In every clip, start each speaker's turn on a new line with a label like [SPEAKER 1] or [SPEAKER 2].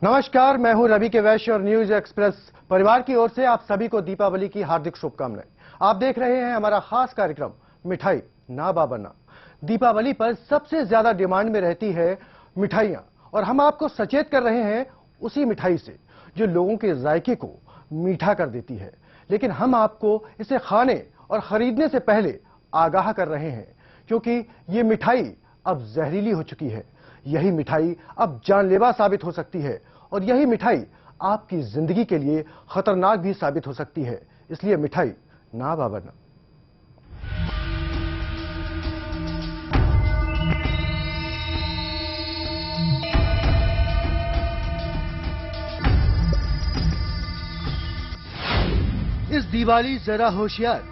[SPEAKER 1] नमस्कार, मैं हूं रवि के वैश्य और न्यूज एक्सप्रेस परिवार की ओर से आप सभी को दीपावली की हार्दिक शुभकामनाएं। आप देख रहे हैं हमारा खास कार्यक्रम मिठाई ना बाबरना। दीपावली पर सबसे ज्यादा डिमांड में रहती है मिठाइयां और हम आपको सचेत कर रहे हैं उसी मिठाई से जो लोगों के जायके को मीठा कर देती है। लेकिन हम आपको इसे खाने और खरीदने से पहले आगाह कर रहे हैं क्योंकि ये मिठाई अब जहरीली हो चुकी है। यही मिठाई अब जानलेवा साबित हो सकती है और यही मिठाई आपकी जिंदगी के लिए खतरनाक भी साबित हो सकती है। इसलिए मिठाई ना बाबरना। इस दिवाली जरा होशियार।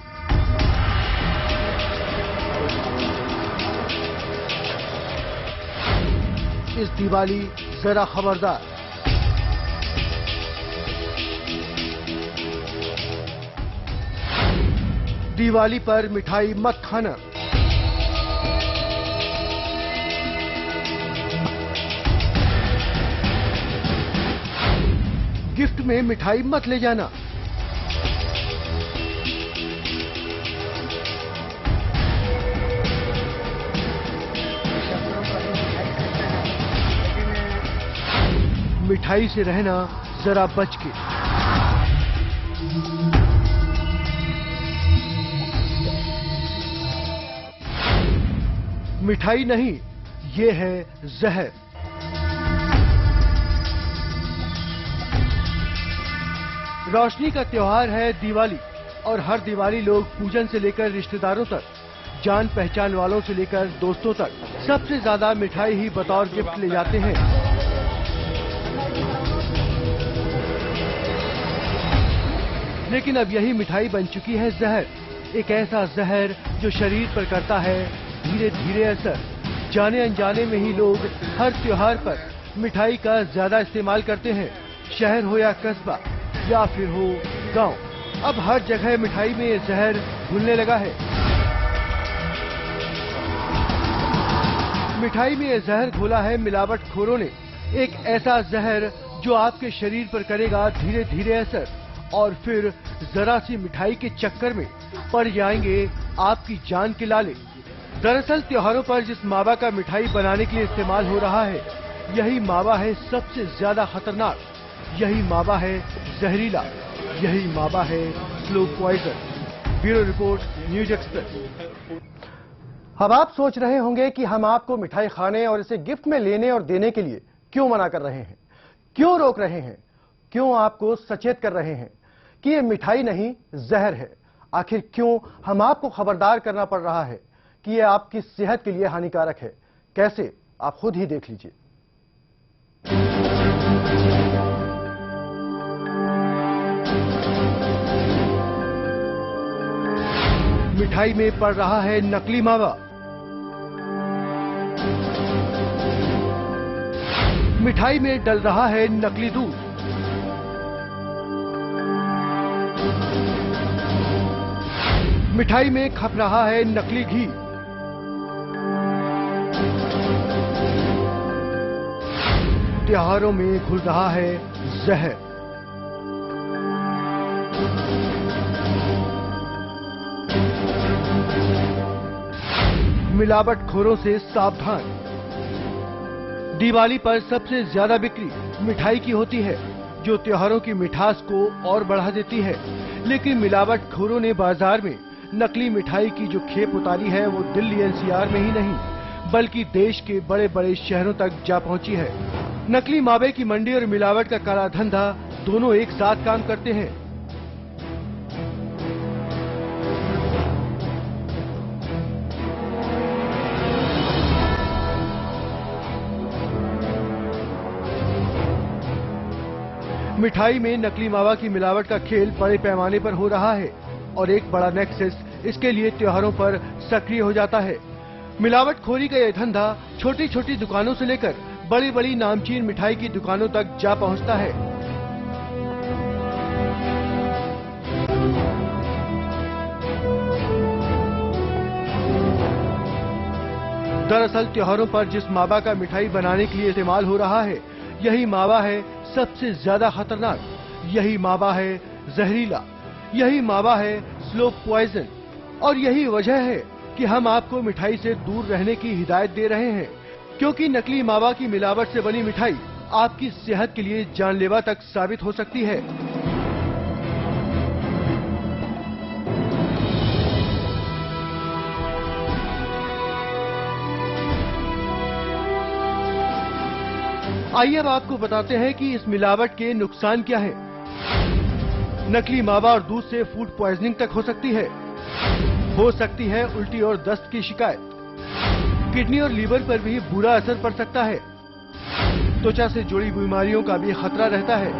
[SPEAKER 1] इस दिवाली जरा खबरदार। दिवाली पर मिठाई मत खाना। गिफ्ट में मिठाई मत ले जाना। मिठाई से रहना जरा बच के। मिठाई नहीं, ये है जहर। रोशनी का त्योहार है दिवाली और हर दिवाली लोग पूजन से लेकर रिश्तेदारों तक, जान पहचान वालों से लेकर दोस्तों तक सबसे ज्यादा मिठाई ही बतौर गिफ्ट ले जाते हैं। लेकिन अब यही मिठाई बन चुकी है जहर। एक ऐसा जहर जो शरीर पर करता है धीरे धीरे असर। जाने अनजाने में ही लोग हर त्योहार पर मिठाई का ज्यादा इस्तेमाल करते हैं। शहर हो या कस्बा या फिर हो गांव, अब हर जगह मिठाई में ये जहर घुलने लगा है। मिठाई में ये जहर घोला है मिलावटखोरों ने। एक ऐसा जहर जो आपके शरीर पर करेगा धीरे धीरे असर और फिर जरा सी मिठाई के चक्कर में पड़ जाएंगे आपकी जान के लाले। दरअसल त्योहारों पर जिस मावा का मिठाई बनाने के लिए इस्तेमाल हो रहा है, यही मावा है सबसे ज्यादा खतरनाक। यही मावा है जहरीला। यही मावा है slow poison. Bureau report, news express. अब आप सोच रहे होंगे कि हम आपको मिठाई खाने और इसे गिफ्ट में लेने और देने के लिए क्यों मना कर रहे हैं, क्यों रोक रहे हैं, क्यों आपको सचेत कर रहे हैं कि ये मिठाई नहीं जहर है। आखिर क्यों हम आपको खबरदार करना पड़ रहा है कि ये आपकी सेहत के लिए हानिकारक है। कैसे, आप खुद ही देख लीजिए। मिठाई में पड़ रहा है नकली मावा। मिठाई में डल रहा है नकली दूध। मिठाई में खप रहा है नकली घी। त्योहारों में घुल रहा है जहर। मिलावटखोरों से सावधान। दिवाली पर सबसे ज्यादा बिक्री मिठाई की होती है जो त्योहारों की मिठास को और बढ़ा देती है। लेकिन मिलावटखोरों ने बाजार में नकली मिठाई की जो खेप उतारी है वो दिल्ली एनसीआर में ही नहीं बल्कि देश के बड़े बड़े शहरों तक जा पहुंची है। नकली मावे की मंडी और मिलावट का काला धंधा दोनों एक साथ काम करते हैं। मिठाई में नकली मावा की मिलावट का खेल बड़े पैमाने पर हो रहा है और एक बड़ा नेक्सस इसके लिए त्योहारों पर सक्रिय हो जाता है। मिलावटखोरी का यह धंधा छोटी छोटी दुकानों से लेकर बड़ी बड़ी नामचीन मिठाई की दुकानों तक जा पहुंचता है। दरअसल त्योहारों पर जिस मावा का मिठाई बनाने के लिए इस्तेमाल हो रहा है, यही मावा है सबसे ज्यादा खतरनाक, यही मावा है जहरीला, यही मावा है स्लो पॉइजन। और यही वजह है कि हम आपको मिठाई से दूर रहने की हिदायत दे रहे हैं, क्योंकि नकली मावा की मिलावट से बनी मिठाई आपकी सेहत के लिए जानलेवा तक साबित हो सकती है। आइए अब आपको बताते हैं कि इस मिलावट के नुकसान क्या है। नकली मावा और दूध से फूड पॉइजनिंग तक हो सकती है उल्टी और दस्त की शिकायत। किडनी और लीवर पर भी बुरा असर पड़ सकता है। त्वचा से जुड़ी बीमारियों का भी खतरा रहता है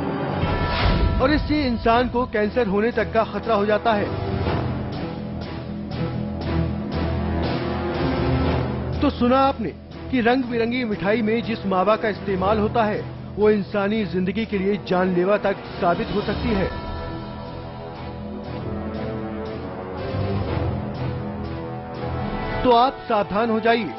[SPEAKER 1] और इससे इंसान को कैंसर होने तक का खतरा हो जाता है। तो सुना आपने कि रंग बिरंगी मिठाई में जिस मावा का इस्तेमाल होता है वो इंसानी जिंदगी के लिए जानलेवा तक साबित हो सकती है। तो आप सावधान हो जाइए,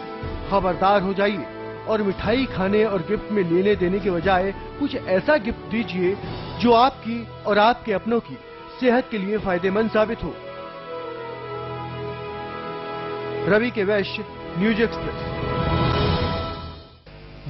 [SPEAKER 1] खबरदार हो जाइए और मिठाई खाने और गिफ्ट में लेने देने के बजाय कुछ ऐसा गिफ्ट दीजिए जो आपकी और आपके अपनों की सेहत के लिए फायदेमंद साबित हो। रवि के वैश्य, न्यूज एक्सप्रेस।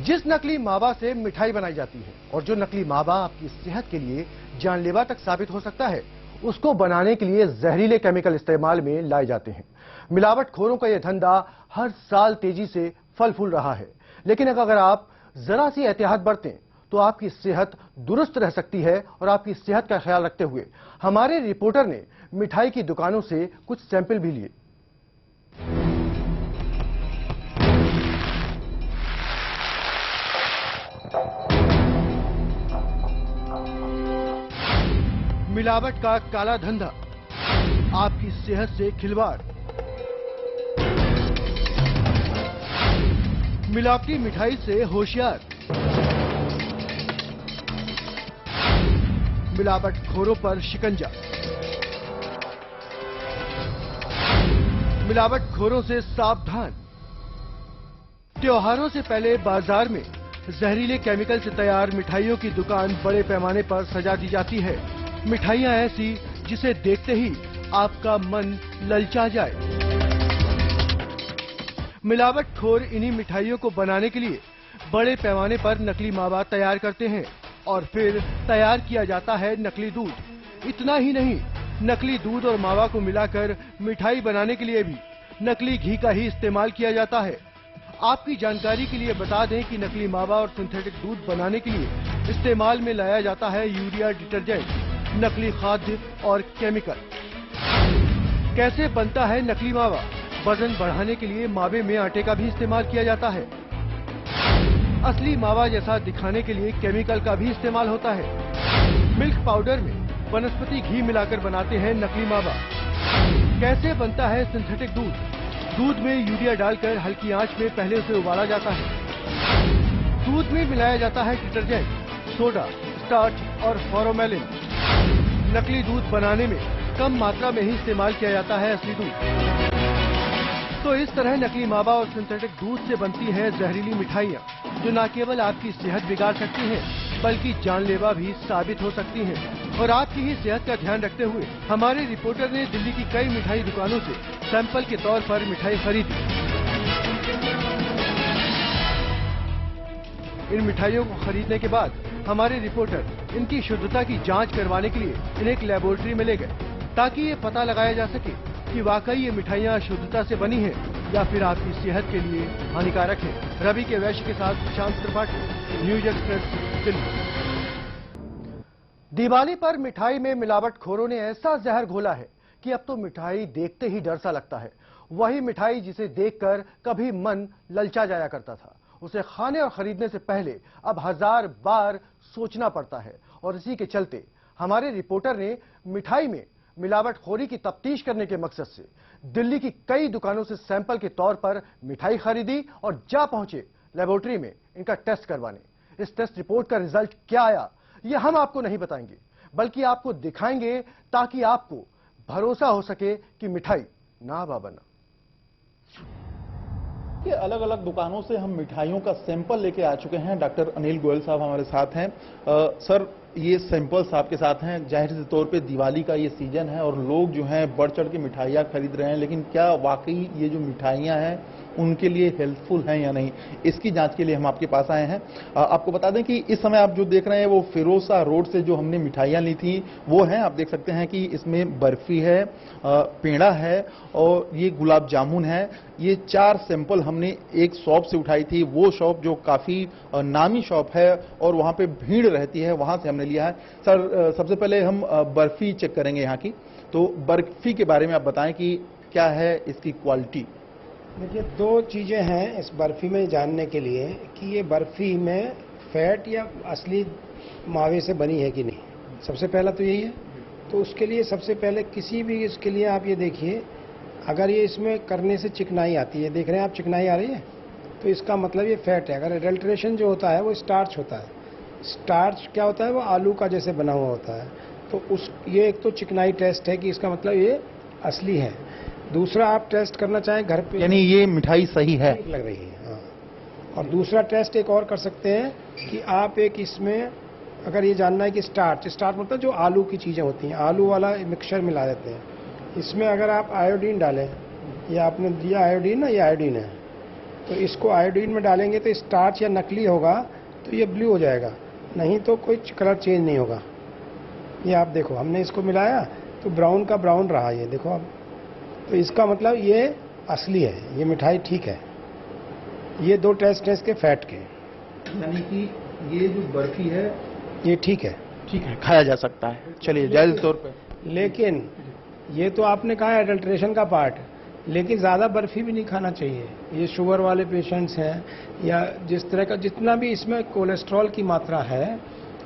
[SPEAKER 1] जिस नकली मावा से मिठाई बनाई जाती है और जो नकली मावा आपकी सेहत के लिए जानलेवा तक साबित हो सकता है, उसको बनाने के लिए जहरीले केमिकल इस्तेमाल में लाए जाते हैं। मिलावटखोरों का यह धंधा हर साल तेजी से फल फूल रहा है, लेकिन अगर आप जरा सी एहतियात बरतें तो आपकी सेहत दुरुस्त रह सकती है। और आपकी सेहत का ख्याल रखते हुए हमारे रिपोर्टर ने मिठाई की दुकानों से कुछ सैंपल भी लिए। मिलावट का काला धंधा, आपकी सेहत से खिलवाड़। मिलावटी मिठाई से होशियार, मिलावटखोरों पर शिकंजा। मिलावटखोरों से सावधान। त्योहारों से पहले बाजार में जहरीले केमिकल से तैयार मिठाइयों की दुकान बड़े पैमाने पर सजा दी जाती है। मिठाइयां ऐसी जिसे देखते ही आपका मन ललचा जाए। मिलावटखोर इन्हीं मिठाइयों को बनाने के लिए बड़े पैमाने पर नकली मावा तैयार करते हैं और फिर तैयार किया जाता है नकली दूध। इतना ही नहीं, नकली दूध और मावा को मिलाकर मिठाई बनाने के लिए भी नकली घी का ही इस्तेमाल किया जाता है। आपकी जानकारी के लिए बता दें कि नकली मावा और सिंथेटिक दूध बनाने के लिए इस्तेमाल में लाया जाता है यूरिया डिटर्जेंट, नकली खाद्य और केमिकल। कैसे बनता है नकली मावा? वजन बढ़ाने के लिए मावे में आटे का भी इस्तेमाल किया जाता है। असली मावा जैसा दिखाने के लिए केमिकल का भी इस्तेमाल होता है। मिल्क पाउडर में वनस्पति घी मिलाकर बनाते हैं नकली मावा। कैसे बनता है सिंथेटिक दूध? दूध में यूरिया डालकर हल्की आंच में पहले उसे उबाला जाता है। दूध में मिलाया जाता है डिटर्जेंट, सोडा, स्टार्च और फॉर्मेलिन। नकली दूध बनाने में कम मात्रा में ही इस्तेमाल किया जाता है असली दूध। तो इस तरह नकली मावा और सिंथेटिक दूध से बनती हैं जहरीली मिठाइयाँ, जो न केवल आपकी सेहत बिगाड़ सकती हैं, बल्कि जानलेवा भी साबित हो सकती हैं। और आपकी ही सेहत का ध्यान रखते हुए हमारे रिपोर्टर ने दिल्ली की कई मिठाई दुकानों से सैंपल के तौर पर मिठाई खरीदी। इन मिठाइयों को खरीदने के बाद हमारे रिपोर्टर इनकी शुद्धता की जांच करवाने के लिए इन्हें एक लेबोरेटरी में ले गए, ताकि ये पता लगाया जा सके कि वाकई ये मिठाइयाँ शुद्धता से बनी हैं या फिर आपकी सेहत के लिए हानिकारक है। रवि के वैश्य के साथ शांत त्रिपाठी, न्यूज एक्सप्रेस, दिल्ली। दिवाली पर मिठाई में मिलावटखोरों ने ऐसा जहर घोला है कि अब तो मिठाई देखते ही डर सा लगता है। वही मिठाई जिसे देखकर कभी मन ललचा जाया करता था, उसे खाने और खरीदने से पहले अब 1000 बार सोचना पड़ता है। और इसी के चलते हमारे रिपोर्टर ने मिठाई में मिलावटखोरी की तफ्तीश करने के मकसद से दिल्ली की कई दुकानों से सैंपल के तौर पर मिठाई खरीदी और जा पहुंचे लेबोरेटरी में इनका टेस्ट करवाने। इस टेस्ट रिपोर्ट का रिजल्ट क्या आया, यह हम आपको नहीं बताएंगे, बल्कि आपको दिखाएंगे, ताकि आपको भरोसा हो सके कि मिठाई नावा बना।
[SPEAKER 2] कि अलग अलग दुकानों से हम मिठाइयों का सैंपल लेके आ चुके हैं। डॉक्टर अनिल गोयल साहब हमारे साथ हैं। सर, ये सैंपल्स आपके साथ हैं, जाहिर से तौर पे दिवाली का ये सीजन है और लोग जो हैं बढ़ चढ़ के मिठाइयाँ खरीद रहे हैं, लेकिन क्या वाकई ये जो मिठाइयाँ हैं उनके लिए हेल्पफुल हैं या नहीं, इसकी जांच के लिए हम आपके पास आए हैं। आपको बता दें कि इस समय आप जो देख रहे हैं वो फिरोजा रोड से जो हमने मिठाइयाँ ली थी वो हैं। आप देख सकते हैं कि इसमें बर्फी है, पेड़ा है और ये गुलाब जामुन है। ये 4 सैंपल हमने एक शॉप से उठाई थी, वो शॉप जो काफी नामी शॉप है और वहां पे भीड़ रहती है, वहां से हमने लिया है। सर, सबसे पहले हम बर्फी चेक करेंगे यहाँ की, तो बर्फी के बारे में आप बताएं कि क्या है इसकी क्वालिटी।
[SPEAKER 3] देखिए, 2 चीज़ें हैं इस बर्फ़ी में जानने के लिए कि ये बर्फ़ी में फैट या असली मावे से बनी है कि नहीं। सबसे पहला तो यही है। तो उसके लिए सबसे पहले किसी भी इसके लिए आप ये देखिए, अगर ये इसमें करने से चिकनाई आती है, देख रहे हैं आप चिकनाई आ रही है, तो इसका मतलब ये फैट है। अगर एडल्ट्रेशन जो होता है वो स्टार्च होता है। स्टार्च क्या होता है, वो आलू का जैसे बना हुआ होता है। तो ये एक तो चिकनाई टेस्ट है कि इसका मतलब ये असली है। दूसरा, आप टेस्ट करना चाहें घर पे,
[SPEAKER 2] यानी ये मिठाई सही है,
[SPEAKER 3] लग रही है। हाँ। और दूसरा टेस्ट एक और कर सकते हैं कि आप एक इसमें अगर ये जानना है कि स्टार्च मतलब जो आलू की चीज़ें होती हैं, आलू वाला मिक्सचर मिला देते हैं, इसमें अगर आप आयोडीन डालें, ये आपने दिया आयोडीन ना, ये आयोडीन है, तो इसको आयोडीन में डालेंगे तो स्टार्च या नकली होगा तो ये ब्लू हो जाएगा, नहीं तो कोई कलर चेंज नहीं होगा। ये आप देखो, हमने इसको मिलाया तो ब्राउन का ब्राउन रहा, ये देखो आप। तो इसका मतलब ये असली है, ये मिठाई ठीक है। ये 2 टेस्ट है इसके फैट के,
[SPEAKER 2] यानी कि ये जो बर्फी है
[SPEAKER 3] ये ठीक है,
[SPEAKER 2] खाया जा सकता है। चलिए, जायज तौर पे।
[SPEAKER 3] लेकिन ये तो आपने कहा एडल्ट्रेशन का पार्ट, लेकिन ज़्यादा बर्फी भी नहीं खाना चाहिए। ये शुगर वाले पेशेंट्स हैं या जिस तरह का जितना भी इसमें कोलेस्ट्रॉल की मात्रा है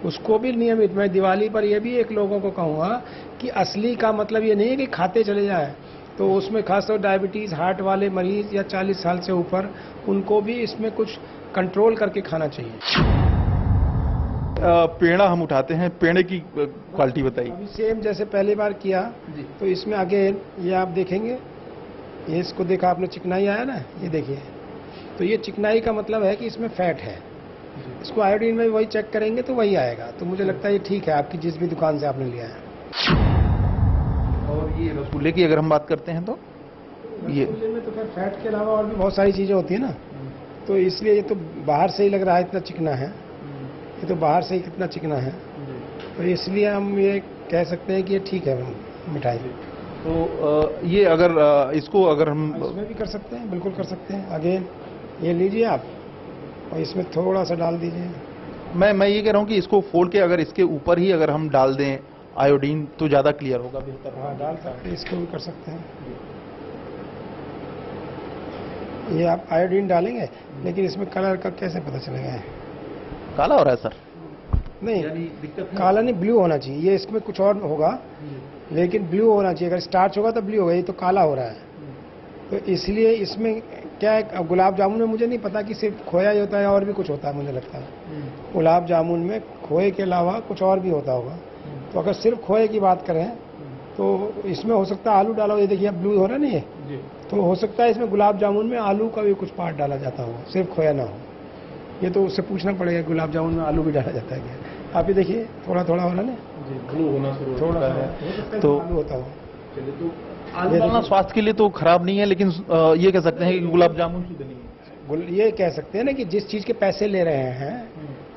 [SPEAKER 3] उसको भी नियमित, मैं दिवाली पर ये भी एक लोगों को कहूँगा कि असली का मतलब ये नहीं है कि खाते चले जाएं, तो उसमें खासतौर डायबिटीज़, हार्ट वाले मरीज या 40 साल से ऊपर, उनको भी इसमें कुछ कंट्रोल करके खाना चाहिए।
[SPEAKER 2] पेड़ा हम उठाते हैं, पेड़े की क्वालिटी बताइए।
[SPEAKER 3] अभी सेम जैसे पहली बार किया, तो इसमें अगेन ये आप देखेंगे, ये इसको देखा आपने, चिकनाई आया ना, ये देखिए, तो ये चिकनाई का मतलब है कि इसमें फैट है। इसको आयोडीन में वही चेक करेंगे तो वही आएगा। तो मुझे लगता है ये ठीक है आपकी जिस भी दुकान से आपने लिया है।
[SPEAKER 2] और ये रसगुल्ले की अगर हम बात करते हैं तो ये
[SPEAKER 3] रसगुल्ले में तो फिर फैट के अलावा और भी बहुत सारी चीज़ें होती है ना, तो इसलिए ये तो बाहर से ही लग रहा है इतना चिकना है, ये तो बाहर से ही कितना चिकना है, तो इसलिए हम ये कह सकते हैं कि ये ठीक है मिठाई।
[SPEAKER 2] तो ये अगर इसको अगर हम
[SPEAKER 3] इसमें भी कर सकते हैं, बिल्कुल कर सकते हैं। अगेन ये लीजिए आप और इसमें थोड़ा सा डाल दीजिए।
[SPEAKER 2] मैं ये कह रहा हूँ कि इसको फोड़ के अगर इसके ऊपर ही अगर हम डाल दें आयोडीन तो ज्यादा क्लियर होगा, बेहतर।
[SPEAKER 3] हाँ, डाल सकते हैं, इसको भी कर सकते हैं। ये आप आयोडीन डालेंगे, लेकिन इसमें कलर का कैसे पता चलेगा?
[SPEAKER 2] काला हो रहा है सर?
[SPEAKER 3] नहीं, काला नहीं, ब्लू होना चाहिए। ये इसमें कुछ और होगा, लेकिन ब्लू होना चाहिए। अगर स्टार्च होगा तो ब्लू होगा, ये तो काला हो रहा है। तो इसलिए इसमें क्या है, गुलाब जामुन में मुझे नहीं पता कि सिर्फ खोया ही होता है और भी कुछ होता है, मुझे लगता है गुलाब जामुन में खोए के अलावा कुछ और भी होता होगा। तो अगर सिर्फ खोए की बात करें तो इसमें हो सकता है आलू डाला हो, ये देखिए ब्लू हो रहा है ना ये, तो हो सकता है इसमें गुलाब जामुन में आलू का भी कुछ पार्ट डाला जाता हो, सिर्फ खोया ना हो। ये तो उससे पूछना पड़ेगा, गुलाब जामुन में आलू भी डाला जाता है क्या? आप ये देखिए थोड़ा थोड़ा हो रहा ना,
[SPEAKER 2] ब्लू होना शुरू
[SPEAKER 3] थोड़ा
[SPEAKER 2] है,
[SPEAKER 3] तो आलू होता हो।
[SPEAKER 2] आलू डालना स्वास्थ्य के लिए तो खराब नहीं है, लेकिन ये कह सकते हैं कि गुलाब जामुन शुद्ध नहीं है।
[SPEAKER 3] ये कह सकते हैं ना कि जिस चीज के पैसे ले रहे हैं,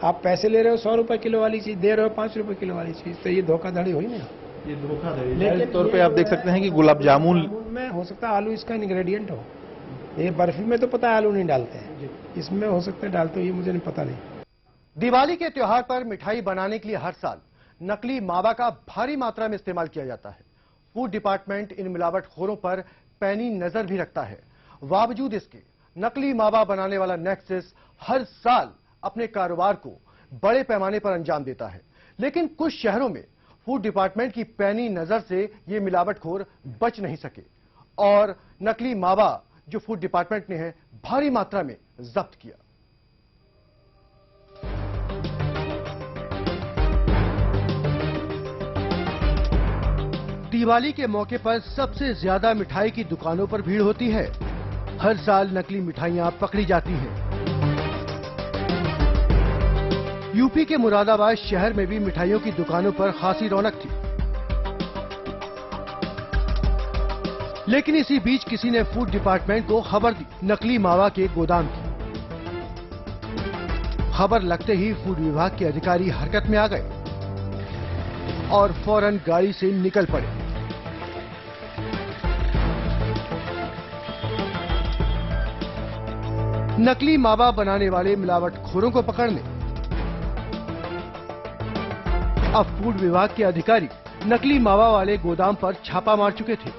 [SPEAKER 3] आप पैसे ले रहे हो 100 रुपए किलो वाली चीज, दे रहे हो 5 रुपए किलो वाली चीज, तो ये धोखाधड़ी हुई ना।
[SPEAKER 2] ये धोखाधड़ी। लेकिन तौर पे आप देख सकते हैं कि गुलाब जामुन
[SPEAKER 3] में हो सकता है आलू इसका इंग्रेडिएंट हो। ये बर्फी में तो पता है आलू नहीं डालते हैं, इसमें हो सकता है डालते हो, ये मुझे नहीं पता नहीं।
[SPEAKER 1] दिवाली के त्योहार पर मिठाई बनाने के लिए हर साल नकली मावा का भारी मात्रा में इस्तेमाल किया जाता है। फूड डिपार्टमेंट इन मिलावटखोरों पर पैनी नजर भी रखता है। बावजूद इसके नकली मावा बनाने वाला नेक्सस हर साल अपने कारोबार को बड़े पैमाने पर अंजाम देता है, लेकिन कुछ शहरों में फूड डिपार्टमेंट की पैनी नजर से ये मिलावटखोर बच नहीं सके और नकली मावा जो फूड डिपार्टमेंट ने है भारी मात्रा में जब्त किया। दिवाली के मौके पर सबसे ज्यादा मिठाई की दुकानों पर भीड़ होती है। हर साल नकली मिठाइयां पकड़ी जाती हैं। यूपी के मुरादाबाद शहर में भी मिठाइयों की दुकानों पर खासी रौनक थी, लेकिन इसी बीच किसी ने फूड डिपार्टमेंट को खबर दी नकली मावा के गोदाम की। खबर लगते ही फूड विभाग के अधिकारी हरकत में आ गए और फौरन गाड़ी से निकल पड़े। नकली मावा बनाने वाले मिलावटखोरों को पकड़ने अब फूड विभाग के अधिकारी नकली मावा वाले गोदाम पर छापा मार चुके थे।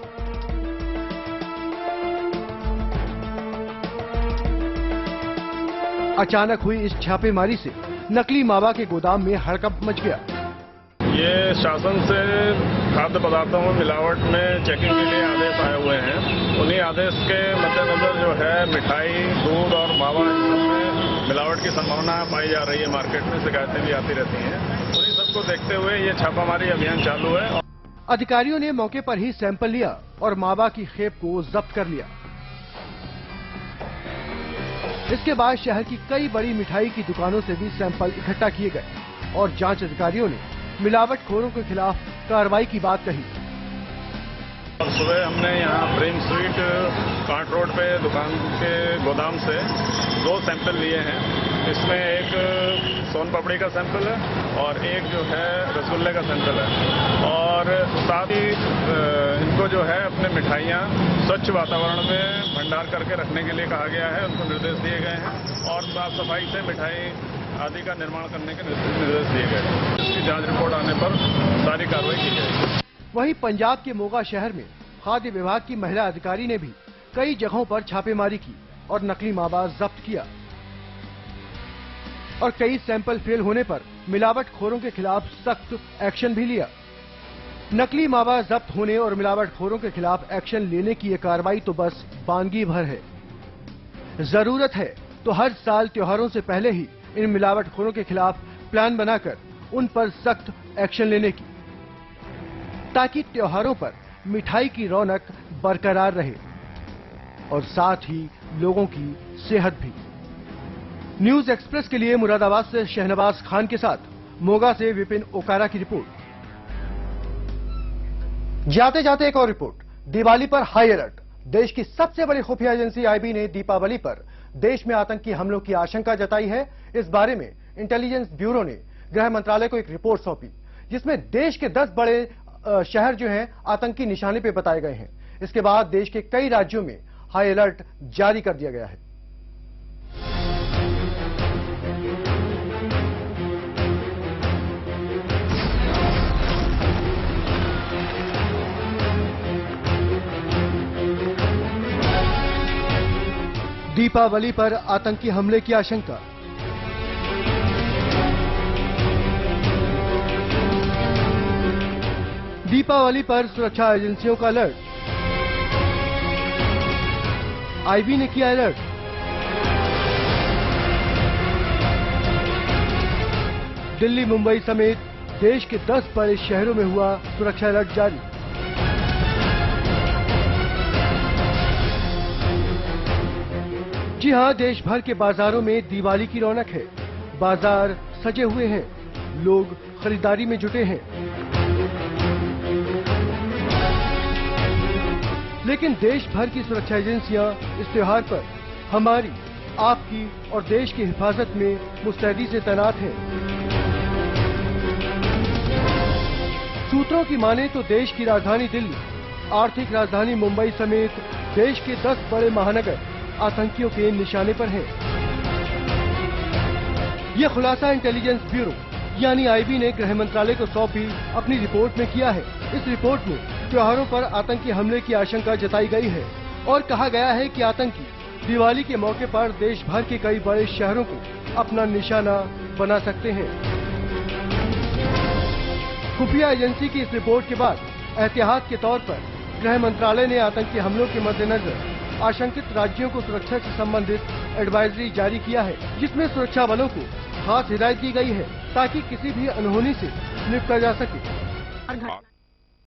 [SPEAKER 1] अचानक हुई इस छापेमारी से नकली मावा के गोदाम में हड़कंप मच गया।
[SPEAKER 4] ये शासन से खाद्य पदार्थों में मिलावट में चेकिंग के लिए आदेश आए हुए हैं। उन्हीं आदेश के मद्देनजर जो है मिठाई, दूध और मावा में मिलावट की संभावना पाई जा रही है। मार्केट में शिकायतें भी आती रहती हैं। उन्हीं सबको देखते हुए ये छापामारी अभियान चालू है।
[SPEAKER 1] अधिकारियों ने मौके पर ही सैंपल लिया और मावा की खेप को जब्त कर लिया। इसके बाद शहर की कई बड़ी मिठाई की दुकानों से भी सैंपल इकट्ठा किए गए और जांच अधिकारियों ने मिलावटखोरों के खिलाफ कार्रवाई की बात कही।
[SPEAKER 4] और सुबह हमने यहाँ प्रेम स्वीट कांट रोड पे दुकान के गोदाम से 2 सैंपल लिए हैं। इसमें एक सोन पापड़ी का सैंपल है और एक जो है रसगुल्ले का सैंपल है। और साथ ही इनको जो है अपने मिठाइयाँ स्वच्छ वातावरण में भंडार करके रखने के लिए कहा गया है। उनको निर्देश दिए गए हैं और साफ सफाई से मिठाई आदि का निर्माण करने के निर्देश दिए गए। इसकी जांच रिपोर्ट आने पर सारी कार्रवाई की जाएगी।
[SPEAKER 1] वहीं पंजाब के मोगा शहर में खाद्य विभाग की महिला अधिकारी ने भी कई जगहों पर छापेमारी की और नकली मावा जब्त किया और कई सैंपल फेल होने पर मिलावटखोरों के खिलाफ सख्त एक्शन भी लिया। नकली मावा जब्त होने और मिलावटखोरों के खिलाफ एक्शन लेने की ये कार्रवाई तो बस वानगी भर है। जरूरत है तो हर साल त्योहारों से पहले ही इन मिलावटखोरों के खिलाफ प्लान बनाकर उन पर सख्त एक्शन लेने की, ताकि त्योहारों पर मिठाई की रौनक बरकरार रहे और साथ ही लोगों की सेहत भी। न्यूज एक्सप्रेस के लिए मुरादाबाद से शहनवाज खान के साथ मोगा से विपिन ओकारा की रिपोर्ट। जाते जाते एक और रिपोर्ट। दिवाली पर हाई अलर्ट। देश की सबसे बड़ी खुफिया एजेंसी आईबी ने दीपावली पर देश में आतंकी हमलों की आशंका जताई है। इस बारे में इंटेलिजेंस ब्यूरो ने गृह मंत्रालय को एक रिपोर्ट सौंपी, जिसमें देश के 10 बड़े शहर जो हैं आतंकी निशाने पे बताए गए हैं। इसके बाद देश के कई राज्यों में हाई अलर्ट जारी कर दिया गया है। दीपावली पर आतंकी हमले की आशंका। दीपावली पर सुरक्षा एजेंसियों का अलर्ट। आईबी ने किया अलर्ट। दिल्ली, मुंबई समेत देश के 10 बड़े शहरों में हुआ सुरक्षा अलर्ट जारी। जी हां, देश भर के बाजारों में दिवाली की रौनक है। बाजार सजे हुए हैं, लोग खरीदारी में जुटे हैं। लेकिन देश भर की सुरक्षा एजेंसियां इस त्योहार पर हमारी, आपकी और देश की हिफाजत में मुस्तैदी से तैनात हैं। सूत्रों की माने तो देश की राजधानी दिल्ली, आर्थिक राजधानी मुंबई समेत देश के 10 बड़े महानगर आतंकियों के निशाने पर हैं। यह खुलासा इंटेलिजेंस ब्यूरो यानी आईबी ने गृह मंत्रालय को सौंपी अपनी रिपोर्ट में किया है। इस रिपोर्ट में त्योहारों पर आतंकी हमले की आशंका जताई गई है और कहा गया है कि आतंकी दिवाली के मौके पर देश भर के कई बड़े शहरों को अपना निशाना बना सकते हैं। खुफिया एजेंसी की इस रिपोर्ट के बाद एहतियात के तौर पर गृह मंत्रालय ने आतंकी हमलों के मद्देनजर आशंकित राज्यों को सुरक्षा से संबंधित एडवाइजरी जारी किया है, जिसमें सुरक्षा बलों को खास हिदायत की गई है ताकि किसी भी अनहोनी से निपटा जा सके।